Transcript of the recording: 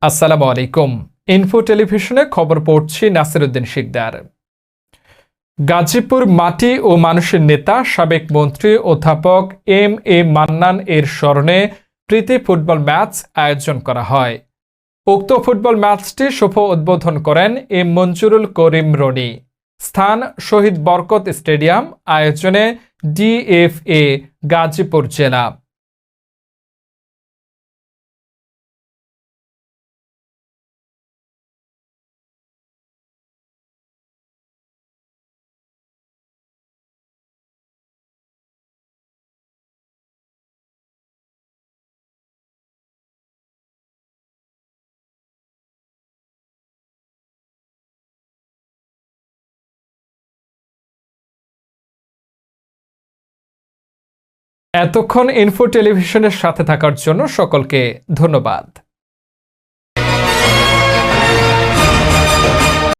আসসালামু আলাইকুম। ইনফো টেলিভিশনে খবর পড়ছি নাসিরউদ্দিন শিকদার। গাজীপুর মাটি ও মানুষের নেতা সাবেক মন্ত্রী অধ্যাপক এম মান্নান এর স্মরণে প্রীতি ফুটবল ম্যাচ আয়োজন করা হয়। উক্ত ফুটবল ম্যাচটি শুভ উদ্বোধন করেন মঞ্জুরুল করিম রনি। স্থান শহীদ বরকত স্টেডিয়াম। আয়োজনে ডিএফএ গাজীপুর জেলা। এতক্ষণ ইনফো টেলিভিশনের সাথে থাকার জন্য সকলকে ধন্যবাদ।